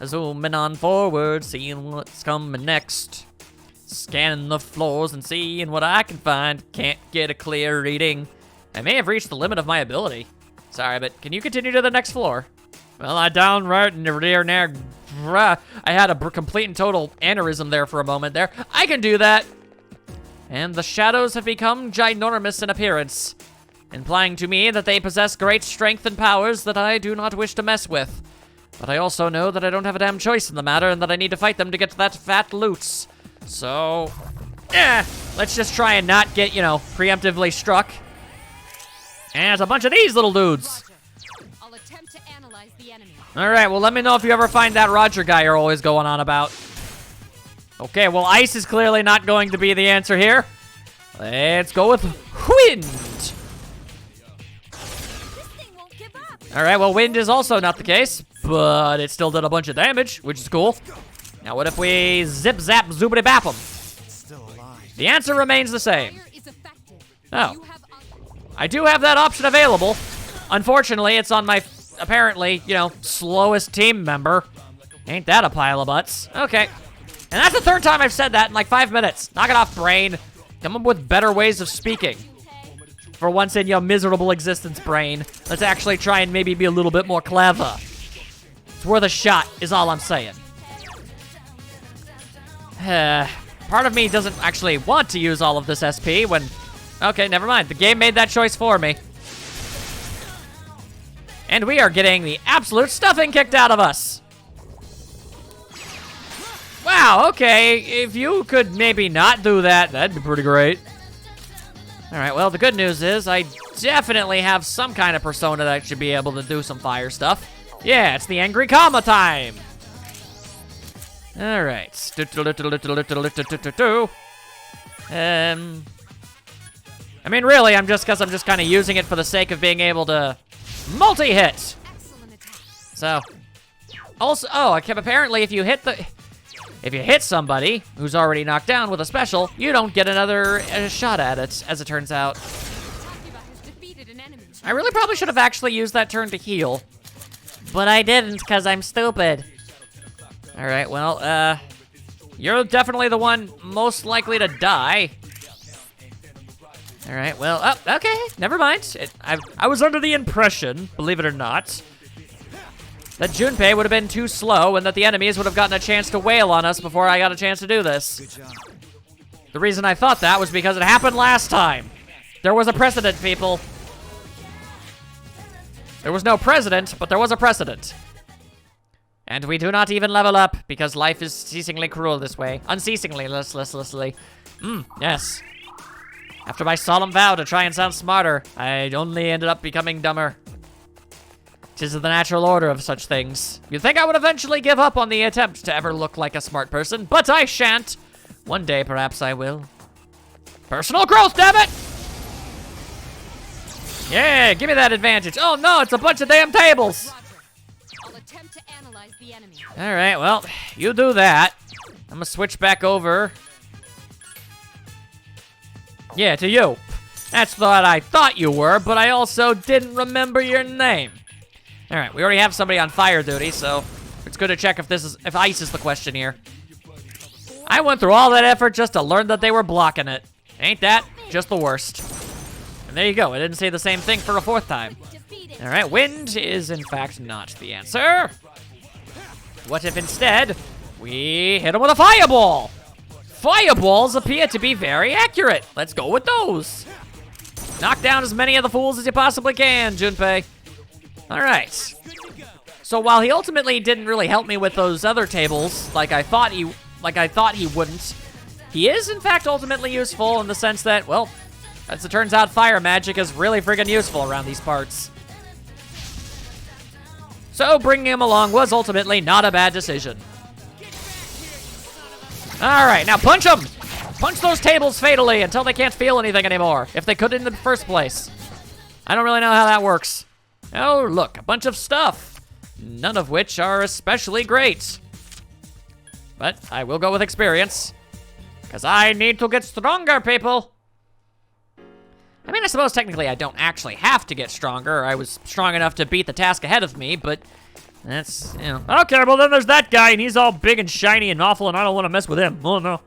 Zooming on forward, seeing what's coming next. Scanning the floors and seeing what I can find. Can't get a clear reading. I may have reached the limit of my ability. Sorry, but can you continue to the next floor? Well, I down right in the rear there. I had a complete and total aneurysm there for a moment there. I can do that. And the shadows have become ginormous in appearance, implying to me that they possess great strength and powers that I do not wish to mess with. But I also know that I don't have a damn choice in the matter and that I need to fight them to get to that fat loot. So, let's just try and not get, preemptively struck. And there's a bunch of these little dudes. I'll attempt to analyze the enemy. All right, well, let me know if you ever find that Roger guy you're always going on about. Okay, well, ice is clearly not going to be the answer here. Let's go with wind. This thing won't give up. All right, well, wind is also not the case, but it still did a bunch of damage, which is cool. Now, what if we zip, zap, zoobity, bap them? The answer remains the same. Fire is effective. Oh. You have I do have that option available. Unfortunately, it's on my, apparently, slowest team member. Ain't that a pile of butts? Okay. And that's the third time I've said that in like 5 minutes. Knock it off, brain. Come up with better ways of speaking. For once in your miserable existence, brain. Let's actually try and maybe be a little bit more clever. It's worth a shot, is all I'm saying. Part of me doesn't actually want to use all of this SP when... Okay, never mind. The game made that choice for me. And we are getting the absolute stuffing kicked out of us. Wow, okay. If you could maybe not do that, that'd be pretty great. All right, well, the good news is I definitely have some kind of persona that should be able to do some fire stuff. Yeah, it's the Angry Kama time. All right. I mean, really, I'm just kind of using it for the sake of being able to multi-hit. excellent attack. So, also, apparently if you hit somebody who's already knocked down with a special, you don't get another shot at it, as it turns out. Takuba has defeated an enemy. I really probably should have actually used that turn to heal, but I didn't because I'm stupid. All right, well, you're definitely the one most likely to die. All right, well, okay, never mind. I was under the impression, believe it or not, that Junpei would have been too slow and that the enemies would have gotten a chance to wail on us before I got a chance to do this. The reason I thought that was because it happened last time. There was a precedent, people. There was no president, but there was a precedent. And we do not even level up because life is ceasingly cruel this way. Unceasingly, listlessly. Yes. After my solemn vow to try and sound smarter, I only ended up becoming dumber. 'Tis the natural order of such things. You'd think I would eventually give up on the attempt to ever look like a smart person, but I shan't. One day, perhaps I will. Personal growth, damn it! Yeah, give me that advantage. Oh no, it's a bunch of damn tables. Roger. I'll attempt to analyze the enemy. All right, well, you do that. I'm gonna switch back over. Yeah, to you. That's what I thought you were, but I also didn't remember your name. All right, we already have somebody on fire duty, so it's good to check if ice is the question here. I went through all that effort just to learn that they were blocking it. Ain't that just the worst? And there you go. I didn't say the same thing for a fourth time. Defeated. All right, wind is in fact not the answer. What if instead we hit him with a fireball? Fireballs appear to be very accurate. Let's go with those. Knock down as many of the fools as you possibly can, Junpei. All right. So while he ultimately didn't really help me with those other tables, like I thought he wouldn't, he is in fact ultimately useful in the sense that, well, as it turns out, fire magic is really friggin' useful around these parts. So bringing him along was ultimately not a bad decision. All right, now punch them! Punch those tables fatally until they can't feel anything anymore, if they could in the first place. I don't really know how that works. Oh, look, a bunch of stuff, none of which are especially great. But I will go with experience, because I need to get stronger, people. I mean, I suppose technically I don't actually have to get stronger. I was strong enough to beat the task ahead of me, but That's, you know. Okay, well then there's that guy, and he's all big and shiny and awful, and I don't want to mess with him. Oh, no.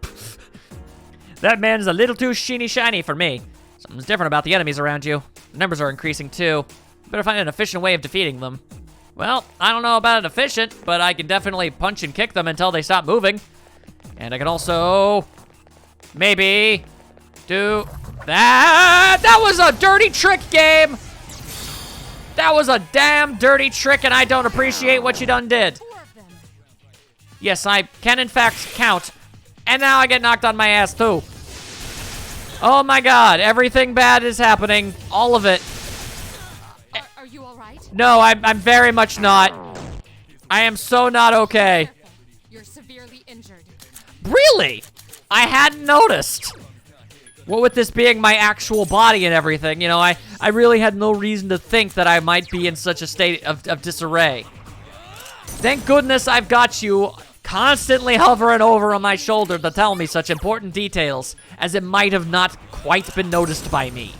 That man is a little too shiny for me. Something's different about the enemies around you. The numbers are increasing, too. Better find an efficient way of defeating them. Well, I don't know about it efficient, but I can definitely punch and kick them until they stop moving. And I can also maybe do that. That was a dirty trick, game. That was a damn dirty trick, and I don't appreciate what you done did. 4 of them. Yes, I can in fact count. And now I get knocked on my ass, too. Oh my god, everything bad is happening. All of it. Are you all right? No, I'm very much not. I am so not okay. Careful. You're severely injured. Really? I hadn't noticed. What with this being my actual body and everything, you know, I really had no reason to think that I might be in such a state of disarray. Thank goodness I've got you constantly hovering over on my shoulder to tell me such important details, as it might have not quite been noticed by me.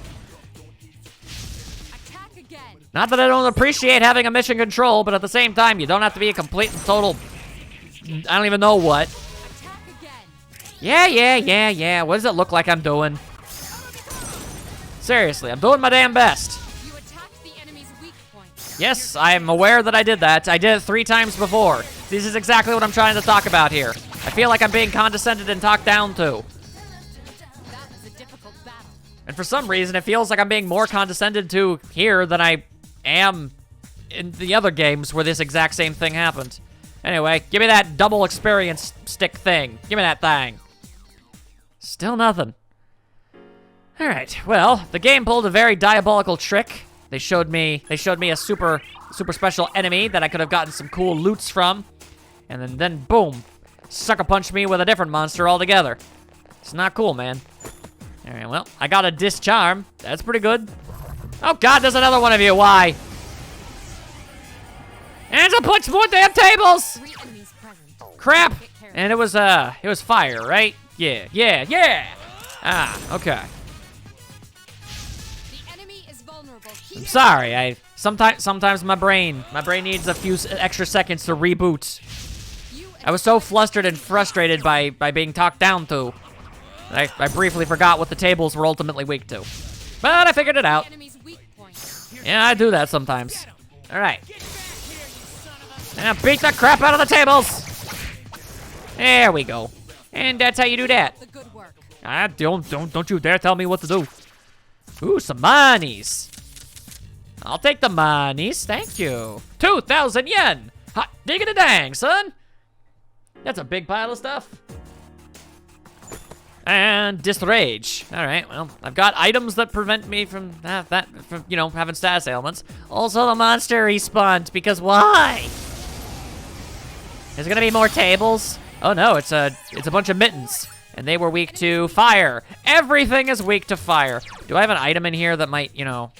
Attack again. Not that I don't appreciate having a mission control, but at the same time, you don't have to be a complete and total, I don't even know what. Attack again. Yeah. What does it look like I'm doing? Seriously, I'm doing my damn best. You attacked the enemy's weak point. Yes, I'm aware that I did that. I did it 3 times before. This is exactly what I'm trying to talk about here. I feel like I'm being condescended and talked down to. That was a difficult battle. And for some reason, it feels like I'm being more condescended to here than I am in the other games where this exact same thing happened. Anyway, give me that double experience stick thing. Give me that thing. Still nothing. Alright, well, the game pulled a very diabolical trick. They showed me a super special enemy that I could have gotten some cool loots from. And then boom, sucker punched me with a different monster altogether. It's not cool, man. Alright, well, I got a discharm. That's pretty good. Oh god, there's another one of you, why? And to punch more damn tables! 3 enemies present. Crap! Get careful. And it was fire, right? Yeah. Ah, okay. The enemy is vulnerable. I'm Here. sorry, sometimes my brain needs a few extra seconds to reboot. You I was so flustered and frustrated by being talked down to. I briefly forgot what the tables were ultimately weak to. But I figured it out. the enemy's weak point. Yeah, I do that sometimes. Alright. Now beat the crap out of the tables! There we go. And that's how you do that. The good work. Don't you dare tell me what to do. Ooh, some monies. I'll take the monies, thank you. 2,000 yen! Hot diggity dang, son! That's a big pile of stuff. And disrage. All right, well, I've got items that prevent me from you know, having status ailments. Also, the monster respawned, because why? Is there gonna be more tables? Oh no, it's a bunch of mittens. And they were weak to fire. Everything is weak to fire. Do I have an item in here that might, you know...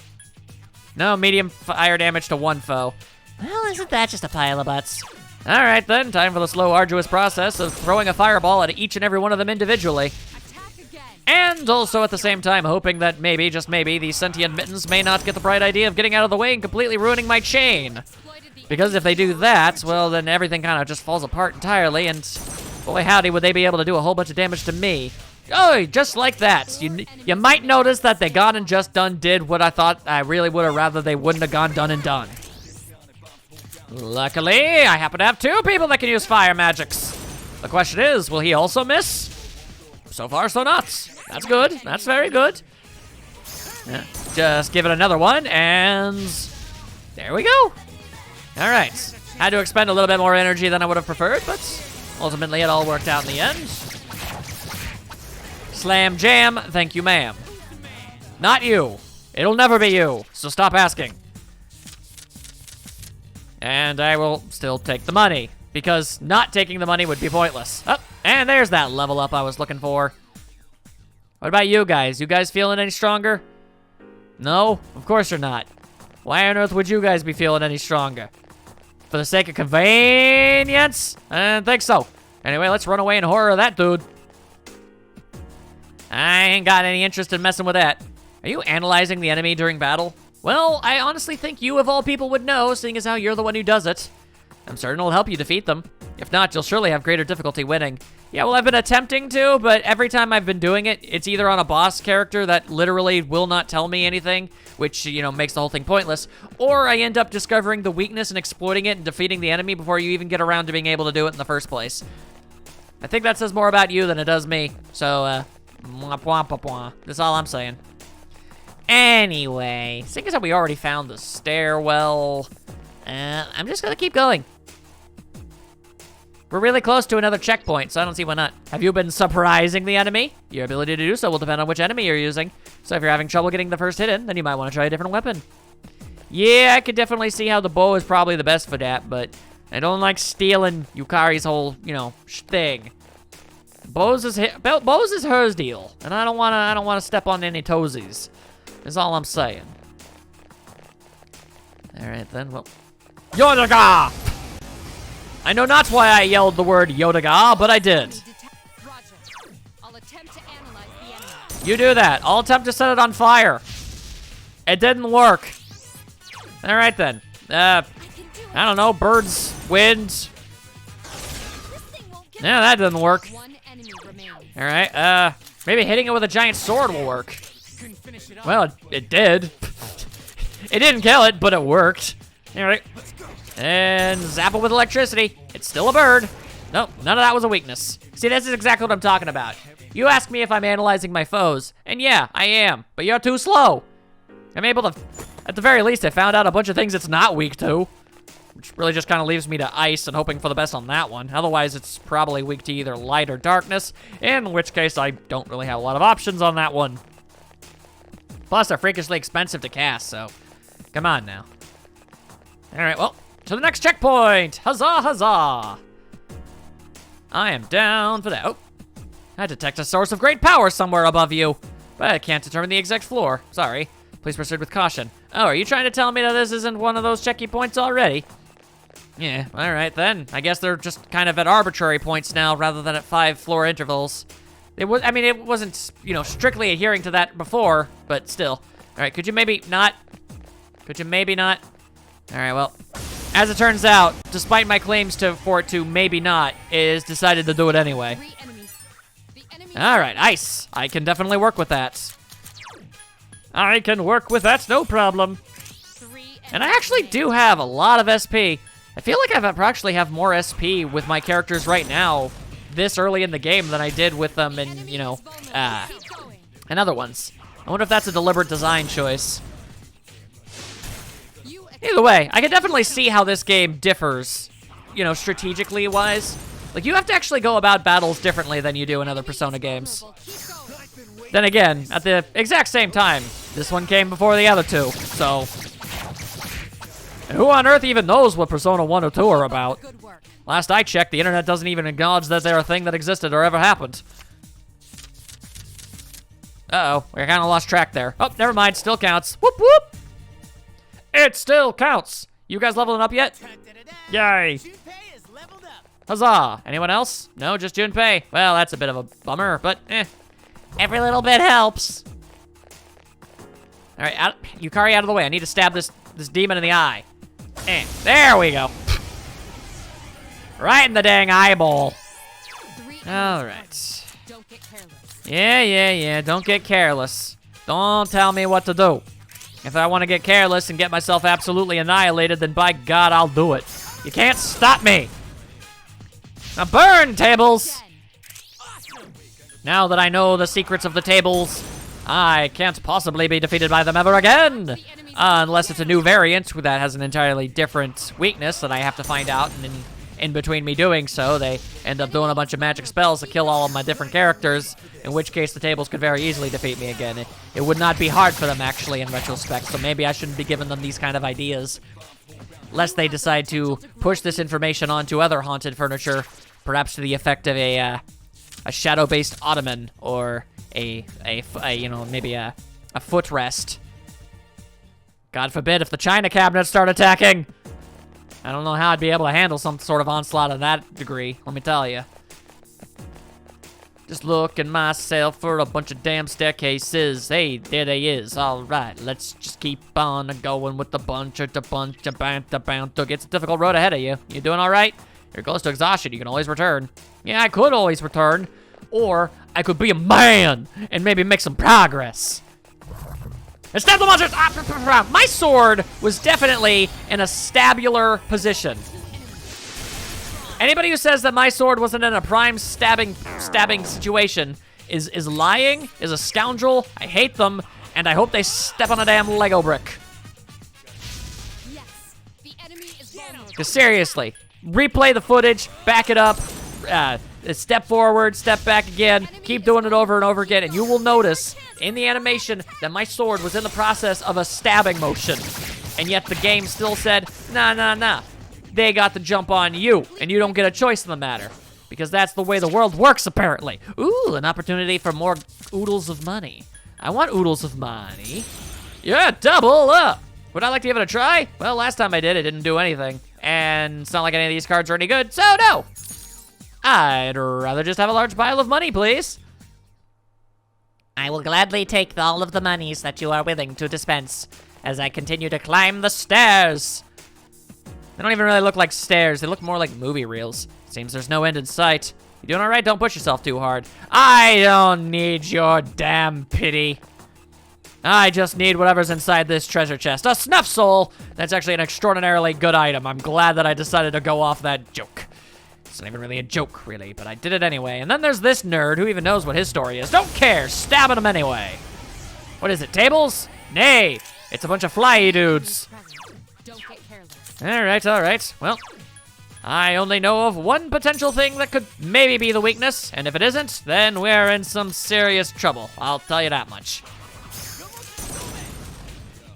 No, medium fire damage to 1 foe. Well, isn't that just a pile of butts? All right, then, time for the slow, arduous process of throwing a fireball at each and every one of them individually. Attack again. And also at the same time hoping that maybe, just maybe, these sentient mittens may not get the bright idea of getting out of the way and completely ruining my chain. Exploited the Because if they do that, well, then everything kind of just falls apart entirely, and boy howdy would they be able to do a whole bunch of damage to me. Oh, just like that. You might notice that they gone and just done did what I thought I really would have rather they wouldn't have gone done and done. Luckily, I happen to have 2 people that can use fire magics. The question is, will he also miss? So far, so not. That's good. That's very good. Yeah, just give it another one, and there we go. All right. Had to expend a little bit more energy than I would have preferred, but ultimately it all worked out in the end. Slam jam, thank you, ma'am. Not you. It'll never be you, so stop asking. And I will still take the money, because not taking the money would be pointless. Oh, and there's that level up I was looking for. What about you guys? You guys feeling any stronger? No? Of course you're not. Why on earth would you guys be feeling any stronger? For the sake of convenience? I don't think so. Anyway, let's run away in horror of that dude. I ain't got any interest in messing with that. Are you analyzing the enemy during battle? Well, I honestly think you of all people would know, seeing as how you're the one who does it. I'm certain it'll help you defeat them. If not, you'll surely have greater difficulty winning. Yeah, well, I've been attempting to, but every time I've been doing it, it's either on a boss character that literally will not tell me anything, which, you know, makes the whole thing pointless, or I end up discovering the weakness and exploiting it and defeating the enemy before you even get around to being able to do it in the first place. I think that says more about you than it does me, so, that's all I'm saying. Anyway, seeing as how we already found the stairwell, I'm just gonna keep going. We're really close to another checkpoint, so I don't see why not. Have you been surprising the enemy? Your ability to do so will depend on which enemy you're using. So if you're having trouble getting the first hit in, then you might want to try a different weapon. Yeah, I could definitely see how the bow is probably the best for that, but I don't like stealing Yukari's whole, you know, thing. Bows is hers deal, and I don't wanna step on any toesies. Is all I'm saying. All right then, well, Yodaga! I know not why I yelled the word Yodaga, but I did. Roger. I'll attempt to analyze the enemy. You do that. I'll attempt to set it on fire. It didn't work. All right then. I can do it. I don't know. Birds, wind. This thing won't get Yeah, that didn't work. one enemy remains. All right. Maybe hitting it with a giant sword will work. Well, it did. It didn't kill it, but it worked. All right. And zap it with electricity. It's still a bird. Nope, none of that was a weakness. See, this is exactly what I'm talking about. You ask me if I'm analyzing my foes, and yeah, I am, but you're too slow. I'm able to, at the very least, I found out a bunch of things it's not weak to, which really just kind of leaves me to ice and hoping for the best on that one. Otherwise, it's probably weak to either light or darkness, in which case I don't really have a lot of options on that one. Plus, they're freakishly expensive to cast, so come on now. All right, well, to the next checkpoint! Huzzah, huzzah! I am down for that. Oh, I detect a source of great power somewhere above you, but I can't determine the exact floor. Sorry. Please proceed with caution. Oh, are you trying to tell me that this isn't one of those checky points already? Yeah, all right then. I guess they're just kind of at arbitrary points now rather than at 5 floor intervals. It wasn't, you know, strictly adhering to that before, but still. All right, could you maybe not? Could you maybe not? All right, well. As it turns out, despite my claims for it to maybe not, it has decided to do it anyway. 3 enemies. The enemy. All right, ice. I can definitely work with that. I can work with that, no problem. 3 And I actually do have a lot of SP. I feel like I actually have more SP with my characters right now, this early in the game, than I did with them in, you know, Keep going. in other ones. I wonder if that's a deliberate design choice. Either way, I can definitely see how this game differs, you know, strategically wise. Like, you have to actually go about battles differently than you do in other Persona games. Keep going. Then again, at the exact same time, this one came before the other two, so... And who on earth even knows what Persona 1 or 2 are about? Good work. Last I checked, the internet doesn't even acknowledge that they're a thing that existed or ever happened. Uh-oh, we kind of lost track there. Oh, never mind, still counts. Whoop, whoop! It still counts! You guys leveling up yet? Yay! Huzzah! Anyone else? No, just Junpei. Well, that's a bit of a bummer, but every little bit helps. All right, Yukari out of the way. I need to stab this demon in the eye. There we go. Right in the dang eyeball. 3 enemies. All right. Don't get careless. Yeah. Don't get careless. Don't tell me what to do. If I want to get careless and get myself absolutely annihilated, then by God, I'll do it. You can't stop me. Now burn, tables! Now that I know the secrets of the tables, I can't possibly be defeated by them ever again! Unless it's a new variant that has an entirely different weakness that I have to find out, and in between me doing so, they end up doing a bunch of magic spells to kill all of my different characters, in which case the tables could very easily defeat me again. It would not be hard for them, actually, in retrospect, so maybe I shouldn't be giving them these kind of ideas. Lest they decide to push this information onto other haunted furniture, perhaps to the effect of a shadow-based ottoman, or you know, maybe a footrest. God forbid if the china cabinets start attacking! I don't know how I'd be able to handle some sort of onslaught of that degree, let me tell you. Just looking myself for a bunch of damn staircases. Hey, there they is. All right, let's just keep on going with the bunch of banta. It's a difficult road ahead of you. You doing all right? You're close to exhaustion. You can always return. Yeah, I could always return. Or I could be a man and maybe make some progress. And stab the monsters! My sword was definitely in a stabular position. Anybody who says that my sword wasn't in a prime stabbing situation is lying, is a scoundrel. I hate them, and I hope they step on a damn Lego brick. Yes, the enemy is vulnerable. Because seriously, replay the footage, back it up, step forward, step back again, keep doing it over and over again, and you will notice in the animation that my sword was in the process of a stabbing motion. And yet the game still said, nah. They got the jump on you, and you don't get a choice in the matter. Because that's the way the world works, apparently. Ooh, an opportunity for more oodles of money. I want oodles of money. Yeah, double up. Would I like to give it a try? Well, last time I did, it didn't do anything. And it's not like any of these cards are any good, so no. I'd rather just have a large pile of money, please. I will gladly take all of the monies that you are willing to dispense as I continue to climb the stairs. They don't even really look like stairs. They look more like movie reels. Seems there's no end in sight. You doing all right? Don't push yourself too hard. I don't need your damn pity. I just need whatever's inside this treasure chest. A snuff soul! That's actually an extraordinarily good item. I'm glad that I decided to go off that joke. It's not even really a joke, really, but I did it anyway. And then there's this nerd who even knows what his story is. Don't care, stabbing him anyway. What is it, tables? Nay, it's a bunch of flyy dudes. Don't get careless. All right. Well, I only know of one potential thing that could maybe be the weakness, and if it isn't, then we're in some serious trouble. I'll tell you that much.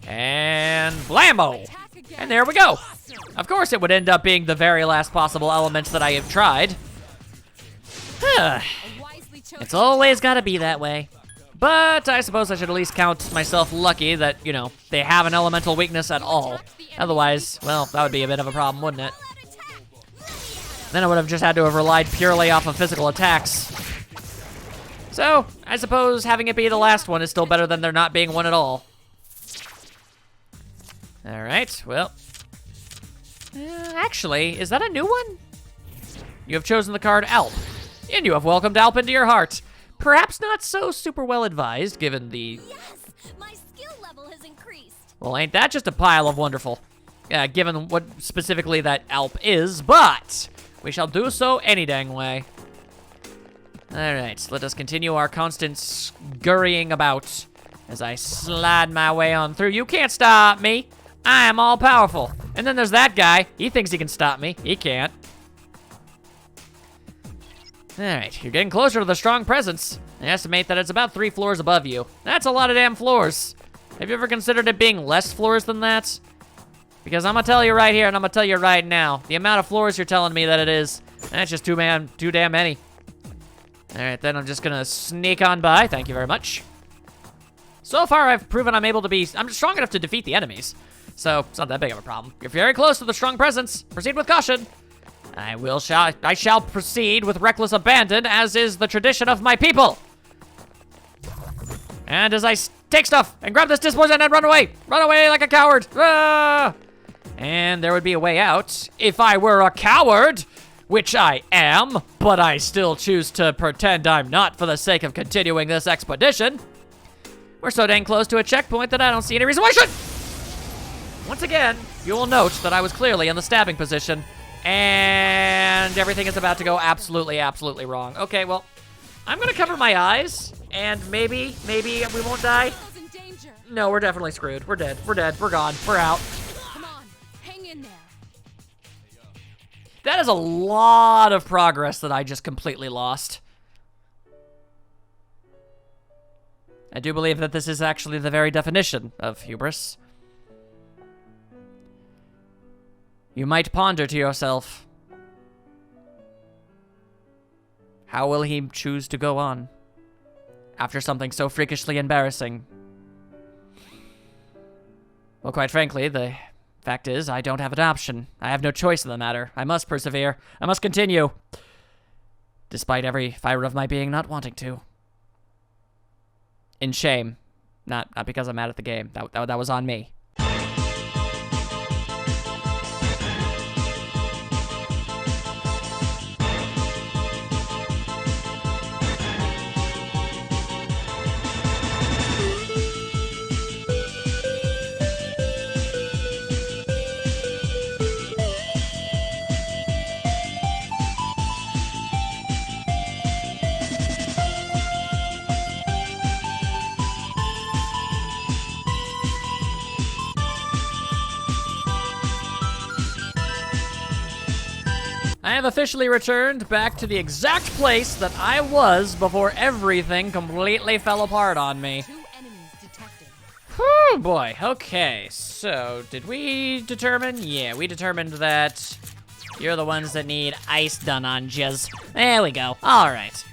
And blammo! And there we go. Of course it would end up being the very last possible element that I have tried. It's always gotta be that way. But I suppose I should at least count myself lucky that, you know, they have an elemental weakness at all. Otherwise, well, that would be a bit of a problem, wouldn't it? Then I would have just had to have relied purely off of physical attacks. So, I suppose having it be the last one is still better than there not being one at all. Alright, well. Actually, is that a new one? You have chosen the card Alp, and you have welcomed Alp into your heart. Perhaps not so super well advised, given the... Yes, my skill level has increased. Well, ain't that just a pile of wonderful? Given what specifically that Alp is, but we shall do so any dang way. Alright, let us continue our constant scurrying about as I slide my way on through. You can't stop me. I am all powerful. And then there's that guy. He thinks he can stop me. He can't. Alright, you're getting closer to the strong presence. I estimate that it's about 3 floors above you. That's a lot of damn floors. Have you ever considered it being less floors than that? Because I'm gonna tell you right here, and I'm gonna tell you right now, the amount of floors you're telling me that it is, that's just too damn many. Alright, then I'm just gonna sneak on by. Thank you very much. So far, I've proven I'm strong enough to defeat the enemies. So, it's not that big of a problem. You're very close to the strong presence. Proceed with caution. I shall proceed with reckless abandon, as is the tradition of my people. And as I take stuff and grab this dispoison and run away like a coward. Ah! And there would be a way out if I were a coward, which I am, but I still choose to pretend I'm not for the sake of continuing this expedition. We're so dang close to a checkpoint that I don't see any reason why I should. Once again, you will note that I was clearly in the stabbing position, and everything is about to go absolutely wrong. Okay, well, I'm gonna cover my eyes, and maybe we won't die. In danger. No, we're definitely screwed. We're dead, we're gone, we're out. Come on, hang in there. That is a lot of progress that I just completely lost. I do believe that this is actually the very definition of hubris. You might ponder to yourself, how will he choose to go on after something so freakishly embarrassing? Well, quite frankly, the fact is, I don't have an option. I have no choice in the matter. I must persevere. I must continue. Despite every fiber of my being not wanting to. In shame. Not because I'm mad at the game. That was on me. I have officially returned back to the exact place that I was before everything completely fell apart on me. 2 enemies detected. Whew, boy. Okay, so did we determine? Yeah, we determined that you're the ones that need ice done on jizz. There we go. All right.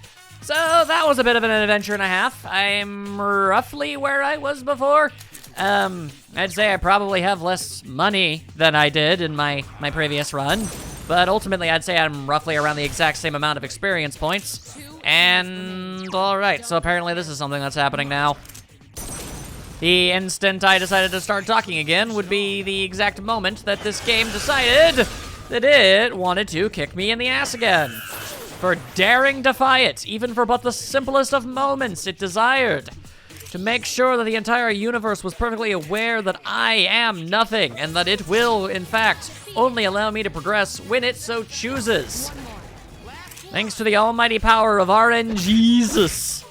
So that was a bit of an adventure and a half. I'm roughly where I was before. I'd say I probably have less money than I did in my previous run. But ultimately, I'd say I'm roughly around the exact same amount of experience points. And alright, so apparently this is something that's happening now. The instant I decided to start talking again would be the exact moment that this game decided that it wanted to kick me in the ass again. For daring defy it, even for but the simplest of moments it desired. To make sure that the entire universe was perfectly aware that I am nothing, and that it will, in fact, only allow me to progress when it so chooses. Thanks to the almighty power of RNGesus.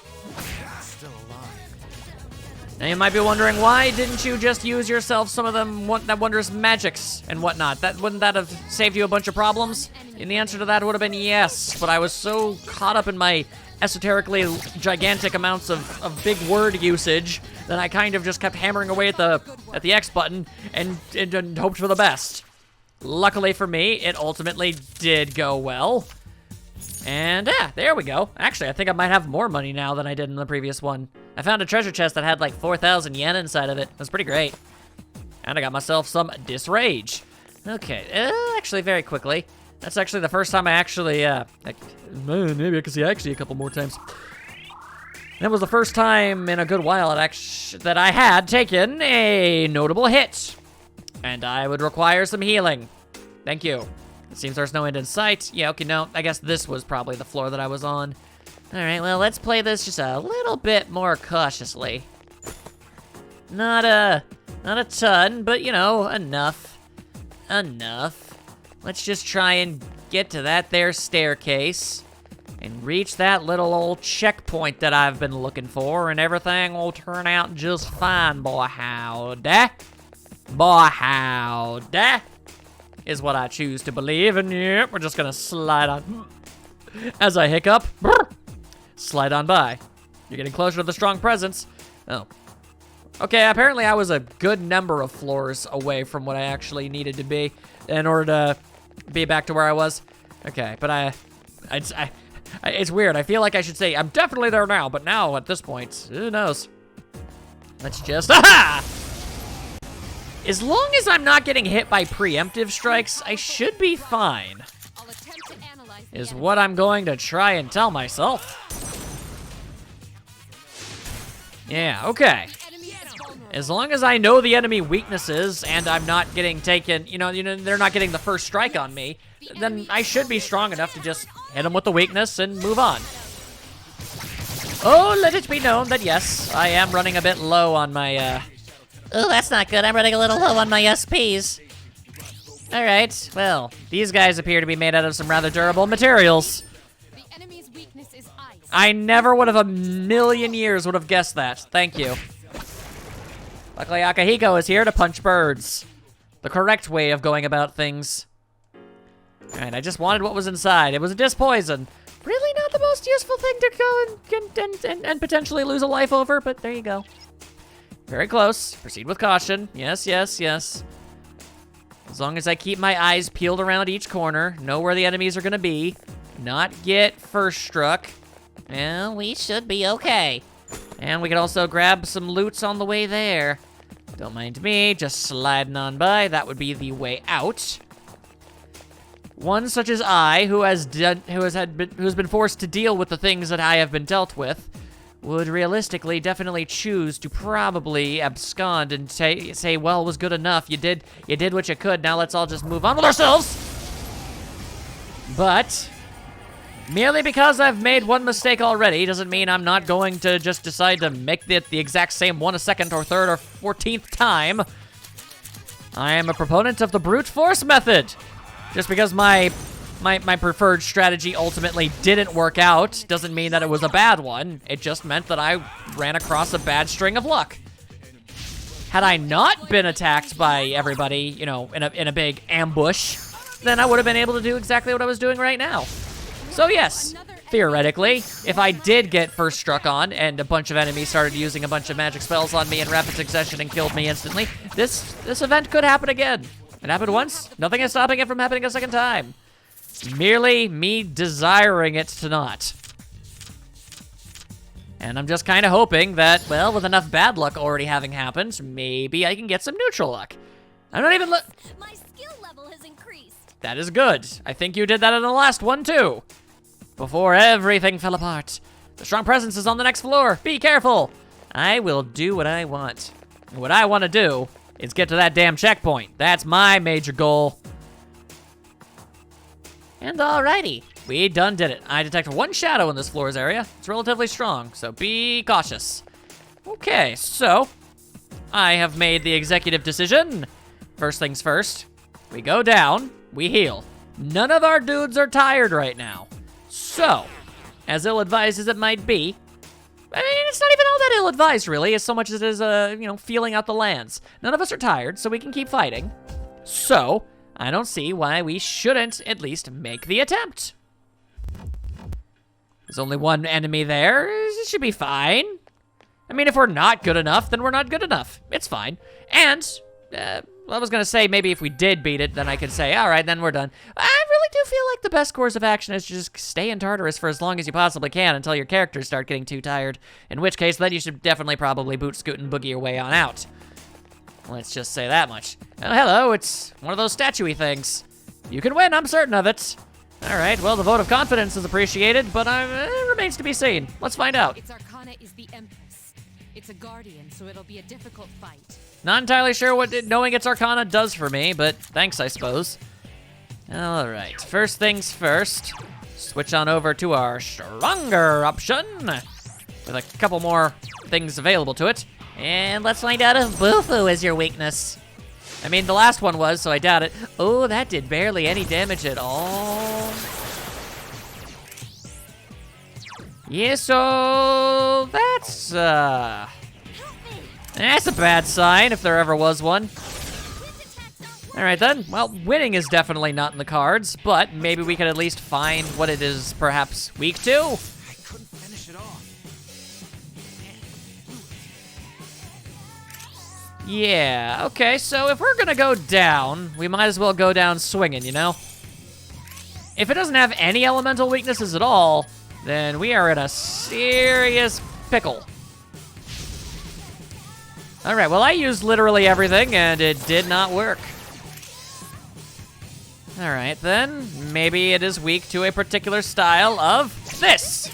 Now you might be wondering, why didn't you just use yourself some of them that wondrous magics and whatnot? Wouldn't that have saved you a bunch of problems? And the answer to that would have been yes, but I was so caught up in my esoterically gigantic amounts of big word usage that I kind of just kept hammering away at the X button and hoped for the best. Luckily for me, it ultimately did go well. And yeah, there we go. Actually, I think I might have more money now than I did in the previous one. I found a treasure chest that had like 4,000 yen inside of it. That's pretty great. And I got myself some disrage. Okay, actually very quickly. That's actually the first time I actually, maybe I can see actually a couple more times. That was the first time in a good while that I had taken a notable hit. And I would require some healing. Thank you. It seems there's no end in sight. Yeah, okay, no, I guess this was probably the floor that I was on. All right, well, let's play this just a little bit more cautiously. Not a ton, but, you know, enough. Let's just try and get to that there staircase and reach that little old checkpoint that I've been looking for, and everything will turn out just fine, boy. Howdy. Boy, howdy. Is what I choose to believe, and yep, we're just gonna slide on. As I hiccup, slide on by. You're getting closer to the strong presence. Oh. Okay, apparently I was a good number of floors away from what I actually needed to be in order to be back to where I was. Okay, but it's weird. I feel like I should say I'm definitely there now, but now at this point, who knows? Let's just, aha! As long as I'm not getting hit by preemptive strikes, I should be fine. I'll attempt to analyze the Is enemy. what I'm going to try and tell myself. Yeah, okay. Enemy is vulnerable. As long as I know the enemy weaknesses and I'm not getting taken, you know, they're not getting the first strike on me, then I should be strong enough to just hit them with the weakness and move on. Oh, let it be known that yes, I am running a bit low on my, Oh, that's not good. I'm running a little low on my SPs. Alright, well, these guys appear to be made out of some rather durable materials. The enemy's weakness is ice. I never would have a million years would have guessed that. Thank you. Luckily, Akahiko is here to punch birds. The correct way of going about things. Alright, I just wanted what was inside. It was a disc poison. Really not the most useful thing to go and potentially lose a life over, but there you go. Very close. Proceed with caution. Yes, yes, yes. As long as I keep my eyes peeled around each corner, know where the enemies are gonna be, not get first struck, and we should be okay. And we can also grab some loots on the way there. Don't mind me, just sliding on by. That would be the way out. one such as I, who's been forced to deal with the things that I have been dealt with, would realistically definitely choose to probably abscond and say, well, it was good enough. You did what you could. Now let's all just move on with ourselves. But merely because I've made one mistake already doesn't mean I'm not going to just decide to make it the exact same one a second or third or 14th time. I am a proponent of the brute force method. Just because my preferred strategy ultimately didn't work out doesn't mean that it was a bad one. It just meant that I ran across a bad string of luck. Had I not been attacked by everybody, you know, in a big ambush, then I would have been able to do exactly what I was doing right now. So yes, theoretically, if I did get first struck on and a bunch of enemies started using a bunch of magic spells on me in rapid succession and killed me instantly, this event could happen again. It happened once, nothing is stopping it from happening a second time. Merely me desiring it to not. And I'm just kind of hoping that, well, with enough bad luck already having happened, maybe I can get some neutral luck. I'm not even My skill level has increased. That is good. I think you did that in the last one, too. Before everything fell apart. The strong presence is on the next floor. Be careful. I will do what I want. And what I want to do is get to that damn checkpoint. That's my major goal. And alrighty, we done did it. I detect one shadow in this floor's area. It's relatively strong, so be cautious. Okay, so I have made the executive decision. First things first, we go down, we heal. None of our dudes are tired right now. So, as ill-advised as it might be, I mean, it's not even all that ill-advised, really, as so much as it is, you know, feeling out the lands. None of us are tired, so we can keep fighting. So, I don't see why we shouldn't at least make the attempt. There's only one enemy there. It should be fine. I mean, if we're not good enough, then we're not good enough. It's fine. And, I was gonna say maybe if we did beat it, then I could say, all right, then we're done. I really do feel like the best course of action is just stay in Tartarus for as long as you possibly can until your characters start getting too tired. In which case, then you should definitely probably boot, scoot, and boogie your way on out. Let's just say that much. Oh, hello, it's one of those statue-y things. You can win, I'm certain of it. All right, well, the vote of confidence is appreciated, but it remains to be seen. Let's find out. Its arcana is the Empress. It's a guardian, so it'll be a difficult fight. Not entirely sure what knowing its arcana does for me, but thanks, I suppose. All right, first things first. Switch on over to our stronger option with a couple more things available to it. And let's find out if Bufu is your weakness. I mean, the last one was, so I doubt it. Oh, that did barely any damage at all. Yeah, so that's a bad sign if there ever was one. All right then, well, winning is definitely not in the cards, but maybe we could at least find what it is perhaps weak to. I couldn't finish it off. Yeah, okay, so if we're gonna go down, we might as well go down swinging, you know? If it doesn't have any elemental weaknesses at all, then we are in a serious pickle. All right, well, I used literally everything, and it did not work. All right, then, maybe it is weak to a particular style of this.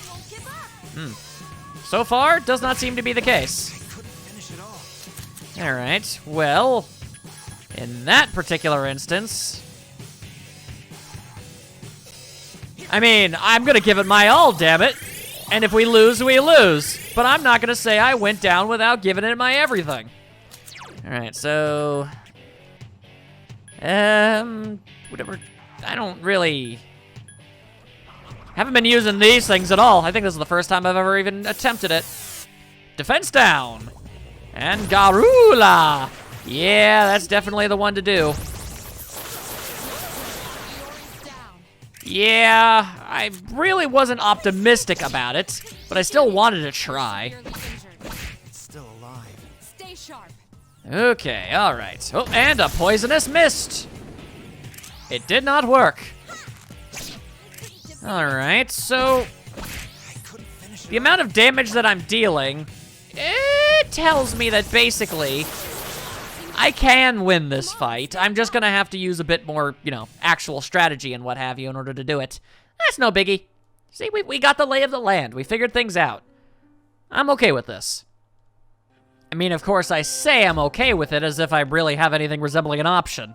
So far, does not seem to be the case. All right, well, in that particular instance, I mean, I'm gonna give it my all, damn it. And if we lose, we lose. But I'm not gonna say I went down without giving it my everything. All right, so, whatever, I don't really, haven't been using these things at all. I think this is the first time I've ever even attempted it. Defense down. And Garula! Yeah, that's definitely the one to do. Yeah, I really wasn't optimistic about it, but I still wanted to try. It's still alive. Stay sharp. Okay, all right. Oh, and a poisonous mist. It did not work. All right, so the amount of damage that I'm dealing, it tells me that basically I can win this fight. I'm just gonna have to use a bit more, you know, actual strategy and what have you in order to do it. That's no biggie. See, we got the lay of the land. We figured things out. I'm okay with this. I mean, of course, I say I'm okay with it as if I really have anything resembling an option.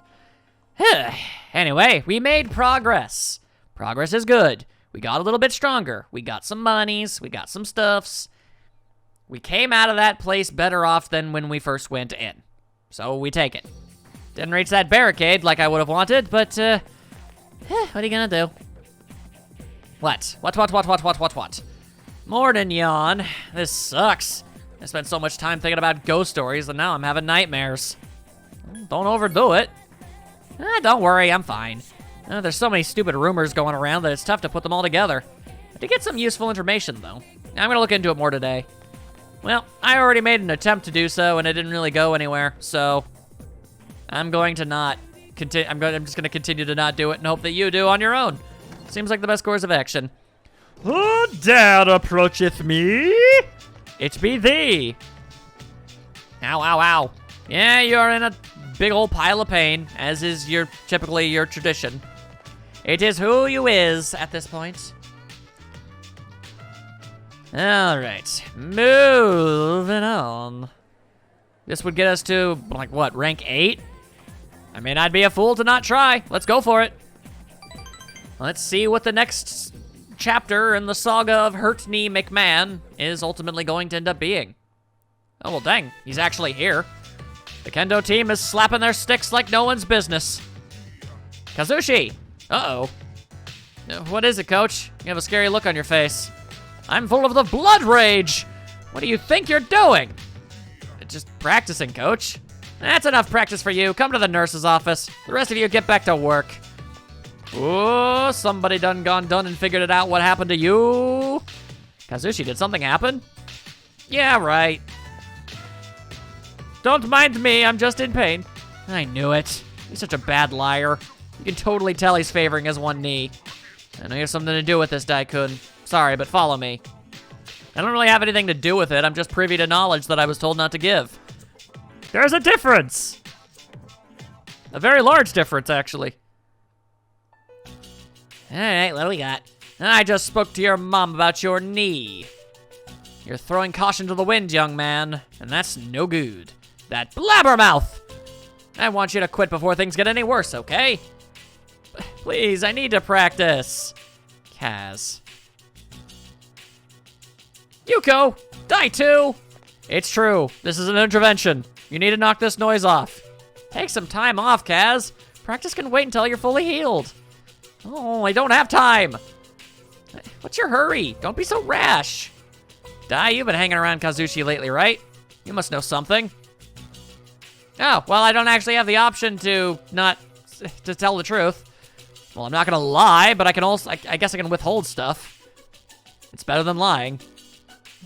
Anyway, we made progress. Progress is good. We got a little bit stronger. We got some monies. We got some stuffs. We came out of that place better off than when we first went in. So we take it. Didn't reach that barricade like I would have wanted, but, what are you gonna do? What? What? Morning, yawn. This sucks. I spent so much time thinking about ghost stories, and now I'm having nightmares. Don't overdo it. Don't worry, I'm fine. There's so many stupid rumors going around that it's tough to put them all together. I did get some useful information, though. I'm gonna look into it more today. Well, I already made an attempt to do so, and it didn't really go anywhere, so I'm going to not continue. I'm just gonna continue to not do it and hope that you do on your own. Seems like the best course of action. Who dare approacheth me? It be thee. Ow, ow, ow. Yeah, you're in a big old pile of pain, as is typically your tradition. It is who you is at this point. All right, moving on. This would get us to, like, what, rank 8? I mean, I'd be a fool to not try. Let's go for it. Let's see what the next chapter in the saga of Hurt Knee McMahon is ultimately going to end up being. Oh, well, dang, he's actually here. The kendo team is slapping their sticks like no one's business. Kazushi! Uh-oh. What is it, coach? You have a scary look on your face. I'm full of the blood rage! What do you think you're doing? Just practicing, coach. That's enough practice for you. Come to the nurse's office. The rest of you get back to work. Oh, somebody done and figured it out what happened to you. Kazushi, did something happen? Yeah, right. Don't mind me, I'm just in pain. I knew it. He's such a bad liar. You can totally tell he's favoring his one knee. I know you have something to do with this, Daikun. Sorry, but follow me. I don't really have anything to do with it. I'm just privy to knowledge that I was told not to give. There's a difference! A very large difference, actually. Alright, what do we got? I just spoke to your mom about your knee. You're throwing caution to the wind, young man, and that's no good. That blabbermouth! I want you to quit before things get any worse, okay? Please, I need to practice. Kaz. Yuko! Die too! It's true, this is an intervention. You need to knock this noise off. Take some time off, Kaz. Practice can wait until you're fully healed. Oh, I don't have time. What's your hurry? Don't be so rash. Dai, you've been hanging around Kazushi lately, right? You must know something. Oh, well, I don't actually have the option to tell the truth. Well, I'm not gonna lie, but I can also, I guess I can withhold stuff. It's better than lying.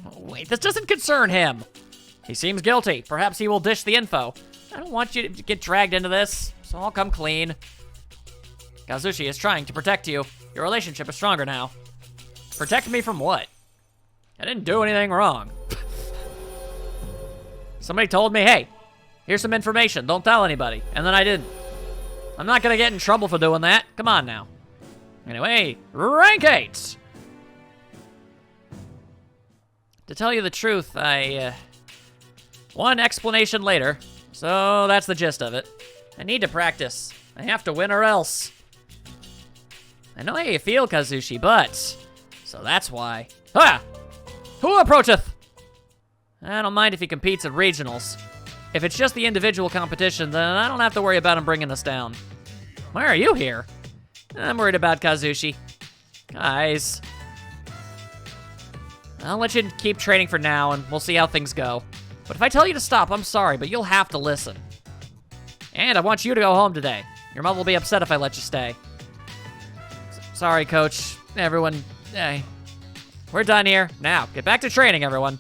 Oh, wait, this doesn't concern him. He seems guilty. Perhaps he will dish the info. I don't want you to get dragged into this, so I'll come clean. Kazushi is trying to protect you. Your relationship is stronger now. Protect me from what? I didn't do anything wrong. Somebody told me, hey, here's some information. Don't tell anybody. And then I didn't. I'm not gonna get in trouble for doing that. Come on now. Anyway, rank 8. To tell you the truth, one explanation later. So that's the gist of it. I need to practice. I have to win or else. I know how you feel, Kazushi, but... So that's why. Ha! Who approacheth? I don't mind if he competes at regionals. If it's just the individual competition, then I don't have to worry about him bringing us down. Why are you here? I'm worried about Kazushi. Guys. I'll let you keep training for now, and we'll see how things go. But if I tell you to stop, I'm sorry, but you'll have to listen. And I want you to go home today. Your mom will be upset if I let you stay. Sorry, Coach. Everyone, we're done here. Now, get back to training, everyone.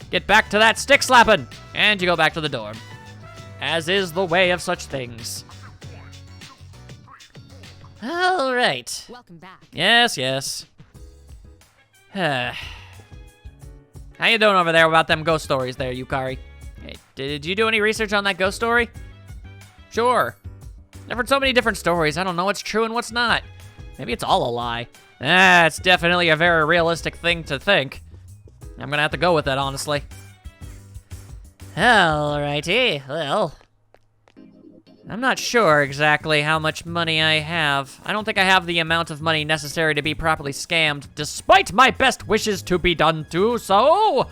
Get back to that stick slapping, and you go back to the dorm. As is the way of such things. All right. Welcome back. Yes, yes. How you doing over there about them ghost stories there, Yukari? Hey, Did you do any research on that ghost story? Sure. I've heard so many different stories, I don't know what's true and what's not. Maybe it's all a lie. It's definitely a very realistic thing to think. I'm gonna have to go with that, honestly. Alrighty, well. I'm not sure exactly how much money I have. I don't think I have the amount of money necessary to be properly scammed, despite my best wishes to be done to, so...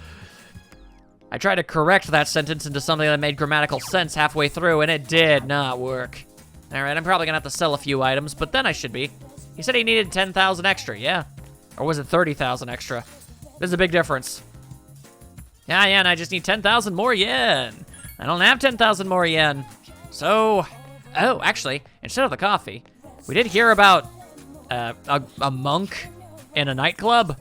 I tried to correct that sentence into something that made grammatical sense halfway through, and it did not work. Alright, I'm probably gonna have to sell a few items, but then I should be. He said he needed 10,000 extra, yeah? Or was it 30,000 extra? There's a big difference. Yeah, and I just need 10,000 more yen. I don't have 10,000 more yen. So, oh, actually, instead of the coffee, we did hear about a monk in a nightclub.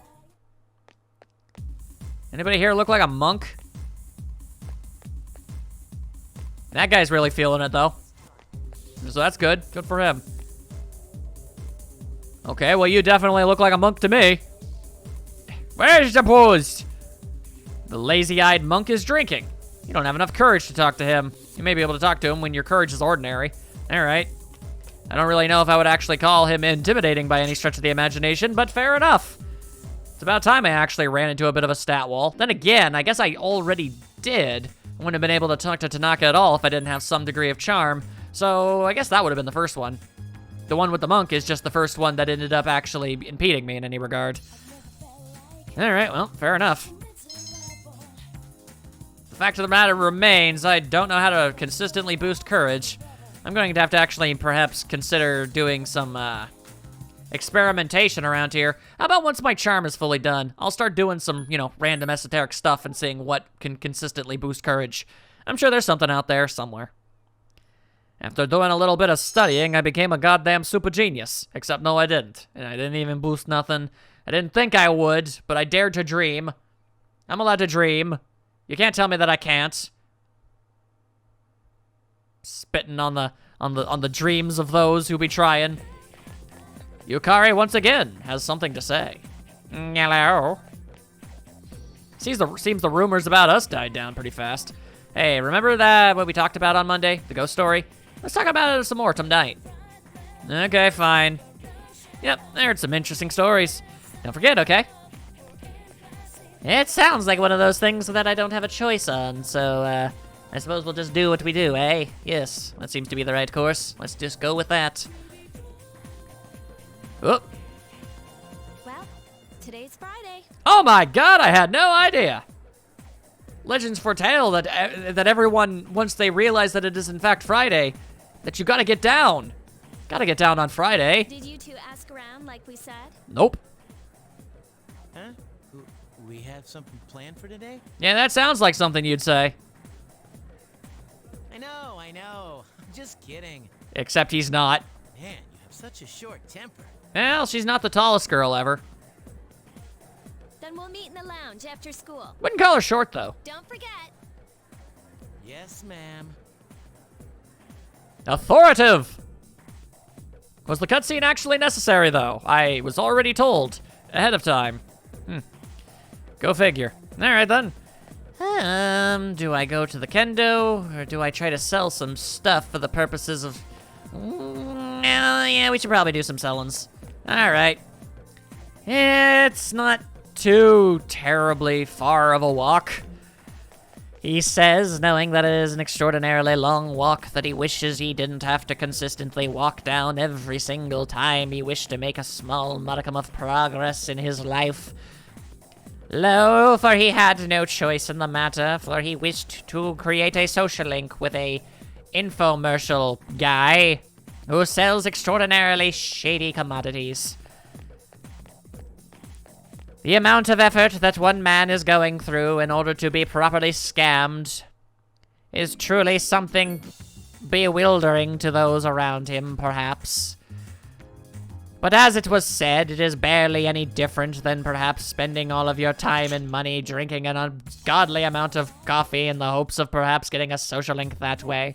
Anybody here look like a monk? That guy's really feeling it, though. So that's good. Good for him. Okay, well, you definitely look like a monk to me. Where's the booze? The lazy-eyed monk is drinking. You don't have enough courage to talk to him. You may be able to talk to him when your courage is ordinary. All right. I don't really know if I would actually call him intimidating by any stretch of the imagination, but fair enough. It's about time I actually ran into a bit of a stat wall. Then again, I guess I already did. I wouldn't have been able to talk to Tanaka at all if I didn't have some degree of charm. So I guess that would have been the first one. The one with the monk is just the first one that ended up actually impeding me in any regard. All right, well, fair enough. The fact of the matter remains, I don't know how to consistently boost courage. I'm going to have to actually perhaps consider doing some experimentation around here. How about once my charm is fully done, I'll start doing some, you know, random esoteric stuff and seeing what can consistently boost courage. I'm sure there's something out there somewhere. After doing a little bit of studying, I became a goddamn super genius. Except no, I didn't. And I didn't even boost nothing. I didn't think I would, but I dared to dream. I'm allowed to dream. You can't tell me that I can't. Spitting on the dreams of those who be trying. Yukari once again has something to say. Hello. Seems the rumors about us died down pretty fast. Hey, remember that what we talked about on Monday, the ghost story? Let's talk about it some more tonight. Okay, fine. Yep, I heard some interesting stories. Don't forget, okay? It sounds like one of those things that I don't have a choice on, so, I suppose we'll just do what we do, eh? Yes, that seems to be the right course. Let's just go with that. Oh. Well, today's Friday. Oh my god, I had no idea! Legends foretell that everyone, once they realize that it is in fact Friday, that you gotta get down. Gotta get down on Friday. Did you two ask around like we said? Nope. Huh? We have something planned for today? Yeah, that sounds like something you'd say. I know. I'm just kidding. Except he's not. Man, you have such a short temper. Well, she's not the tallest girl ever. Then we'll meet in the lounge after school. Wouldn't call her short, though. Don't forget. Yes, ma'am. Authoritative! Was the cutscene actually necessary, though? I was already told ahead of time. Go figure. Alright, then. Do I go to the kendo, or do I try to sell some stuff for the purposes of... yeah, we should probably do some sellings. Alright. It's not too terribly far of a walk. He says, knowing that it is an extraordinarily long walk that he wishes he didn't have to consistently walk down every single time he wished to make a small modicum of progress in his life. Lo, for he had no choice in the matter, for he wished to create a social link with a infomercial guy who sells extraordinarily shady commodities. The amount of effort that one man is going through in order to be properly scammed is truly something bewildering to those around him, perhaps. But as it was said, it is barely any different than perhaps spending all of your time and money drinking an ungodly amount of coffee in the hopes of perhaps getting a social link that way.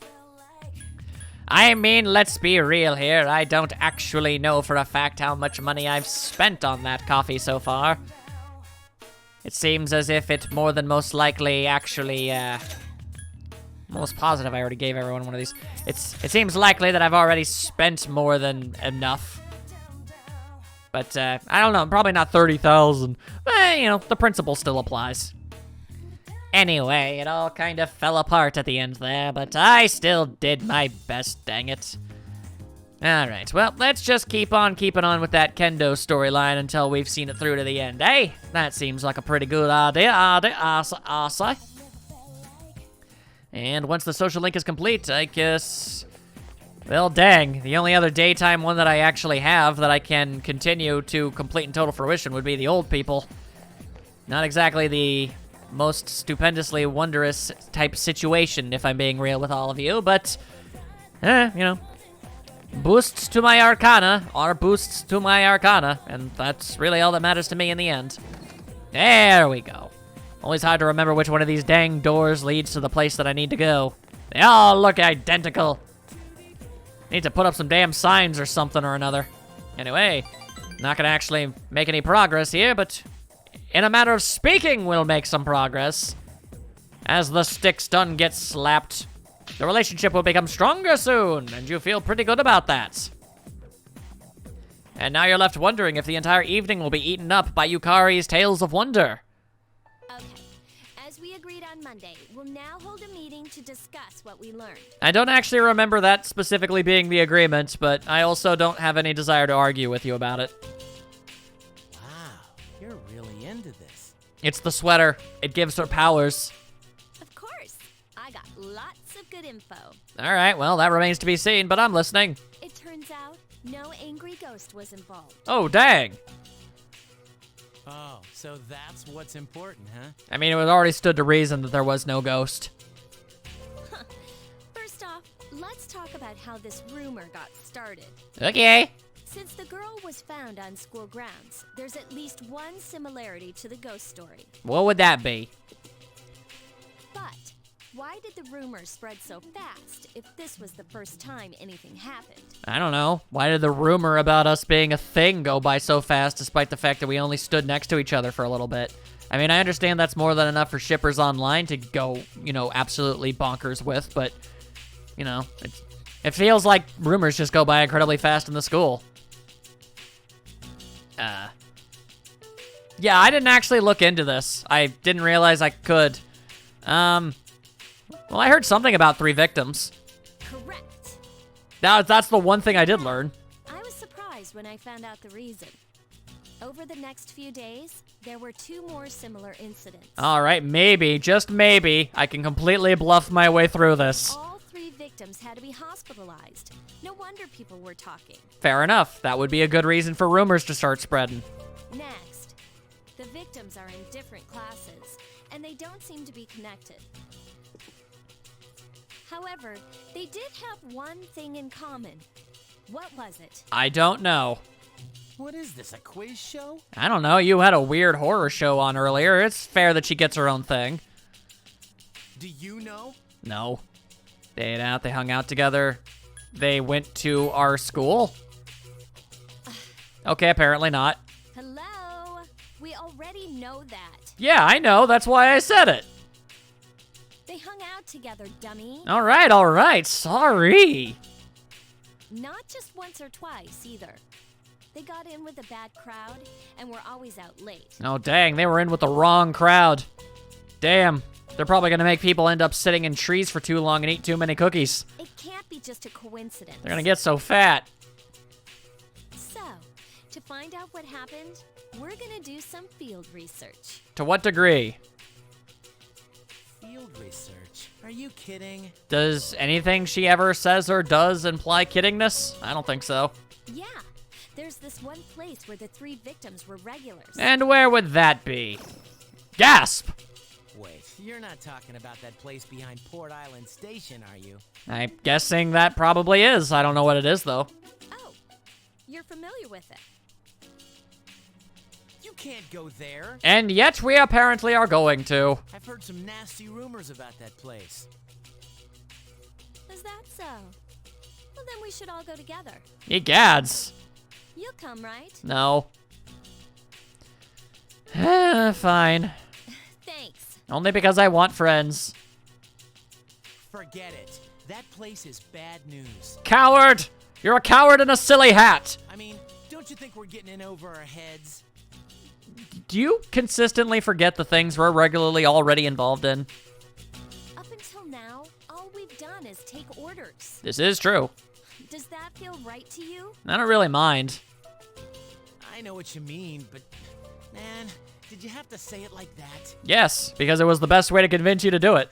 I mean, let's be real here. I don't actually know for a fact how much money I've spent on that coffee so far. It seems as if it more than most likely actually, I'm almost positive I already gave everyone one of these. It seems likely that I've already spent more than enough. But, I don't know, probably not 30,000. You know, the principle still applies. Anyway, it all kind of fell apart at the end there, but I still did my best, dang it. Alright, well, let's just keep on keeping on with that kendo storyline until we've seen it through to the end, eh? That seems like a pretty good idea, Asa. And once the social link is complete, I guess... Well, dang, the only other daytime one that I actually have that I can continue to complete in total fruition would be the old people. Not exactly the most stupendously wondrous type situation, if I'm being real with all of you, but, you know, boosts to my arcana are boosts to my arcana, and that's really all that matters to me in the end. There we go. Always hard to remember which one of these dang doors leads to the place that I need to go. They all look identical. Need to put up some damn signs or something or another. Anyway, not gonna actually make any progress here, but in a matter of speaking, we'll make some progress. As the stick stun gets slapped, the relationship will become stronger soon, and you feel pretty good about that. And now you're left wondering if the entire evening will be eaten up by Yukari's Tales of Wonder. Okay. As we agreed on Monday, we'll now hold a meeting to discuss what we learned. I don't actually remember that specifically being the agreement, but I also don't have any desire to argue with you about it. Wow, you're really into this. It's the sweater. It gives her powers. Of course. I got lots of good info. All right, well, that remains to be seen, but I'm listening. It turns out no angry ghost was involved. Oh, dang. Oh, so that's what's important, huh? I mean, it was already stood to reason that there was no ghost. First off, let's talk about how this rumor got started. Okay. Since the girl was found on school grounds, there's at least one similarity to the ghost story. What would that be? But why did the rumor spread so fast if this was the first time anything happened? I don't know. Why did the rumor about us being a thing go by so fast despite the fact that we only stood next to each other for a little bit? I mean, I understand that's more than enough for shippers online to go, you know, absolutely bonkers with, but, you know, it feels like rumors just go by incredibly fast in the school. Yeah, I didn't actually look into this. I didn't realize I could. Well, I heard something about 3 victims. Correct. That's the one thing I did learn. I was surprised when I found out the reason. Over the next few days, there were 2 more similar incidents. All right, maybe, just maybe, I can completely bluff my way through this. All 3 victims had to be hospitalized. No wonder people were talking. Fair enough. That would be a good reason for rumors to start spreading. Next, the victims are in different classes, and they don't seem to be connected. However, they did have one thing in common. What was it? I don't know. What is this, a quiz show? I don't know. You had a weird horror show on earlier. It's fair that she gets her own thing. Do you know? No. They ate out. They hung out together. They went to our school. Okay, apparently not. Hello? We already know that. Yeah, I know. That's why I said it. They hung out together, dummy. All right. Sorry. Not just once or twice, either. They got in with a bad crowd and were always out late. Oh, dang. They were in with the wrong crowd. Damn. They're probably going to make people end up sitting in trees for too long and eat too many cookies. It can't be just a coincidence. They're going to get so fat. So, to find out what happened, we're going to do some field research. To what degree? Field research? Are you kidding? Does anything she ever says or does imply kiddingness? I don't think so. Yeah, there's this one place where the 3 victims were regulars. And where would that be? Gasp! Wait, you're not talking about that place behind Port Island Station, are you? I'm guessing that probably is. I don't know what it is, though. Oh, you're familiar with it. You can't go there. And yet we apparently are going to. I've heard some nasty rumors about that place. Is that so? Well, then we should all go together. Egads. You'll come, right? No. Fine. Thanks. Only because I want friends. Forget it. That place is bad news. Coward! You're a coward in a silly hat! I mean, don't you think we're getting in over our heads? Do you consistently forget the things we're regularly already involved in? Up until now, all we've done is take orders. This is true. Does that feel right to you? I don't really mind. I know what you mean, but man, did you have to say it like that? Yes, because it was the best way to convince you to do it.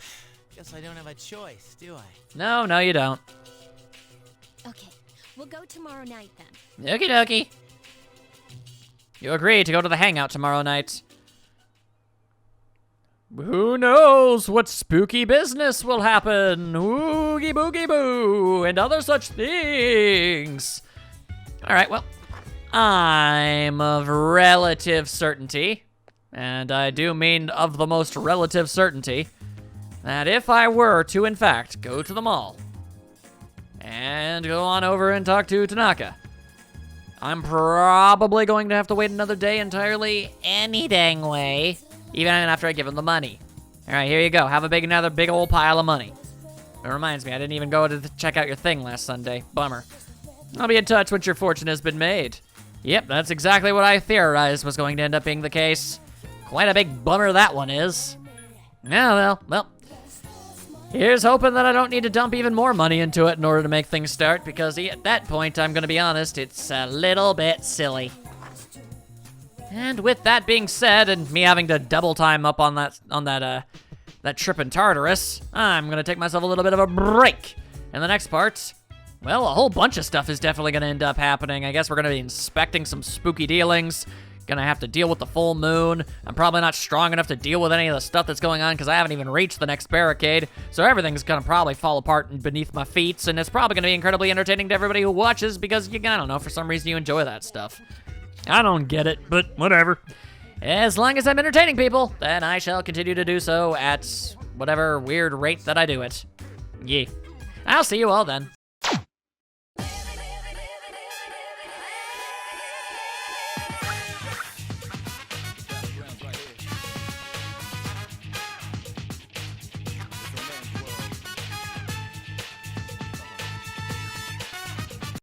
Guess I don't have a choice, do I? No, you don't. Okay, we'll go tomorrow night then. Okie dokie. You agree to go to the hangout tomorrow night. Who knows what spooky business will happen? Oogie boogie boo, and other such things. All right, well, I'm of relative certainty, and I do mean of the most relative certainty, that if I were to, in fact, go to the mall and go on over and talk to Tanaka, I'm probably going to have to wait another day entirely any dang way, even after I give him the money. All right, here you go. Have another big old pile of money. It reminds me, I didn't even go to check out your thing last Sunday. Bummer. I'll be in touch once your fortune has been made. Yep, that's exactly what I theorized was going to end up being the case. Quite a big bummer that one is. Yeah, well. Here's hoping that I don't need to dump even more money into it in order to make things start, because at that point, I'm going to be honest, it's a little bit silly. And with that being said, and me having to double time up on that trip in Tartarus, I'm going to take myself a little bit of a break. In the next part, well, a whole bunch of stuff is definitely going to end up happening. I guess we're going to be inspecting some spooky dealings. Gonna have to deal with the full moon. I'm probably not strong enough to deal with any of the stuff that's going on because I haven't even reached the next barricade. So everything's gonna probably fall apart beneath my feet, and it's probably gonna be incredibly entertaining to everybody who watches because I don't know, for some reason you enjoy that stuff. I don't get it, but whatever. As long as I'm entertaining people, then I shall continue to do so at whatever weird rate that I do it. Yeah. I'll see you all then.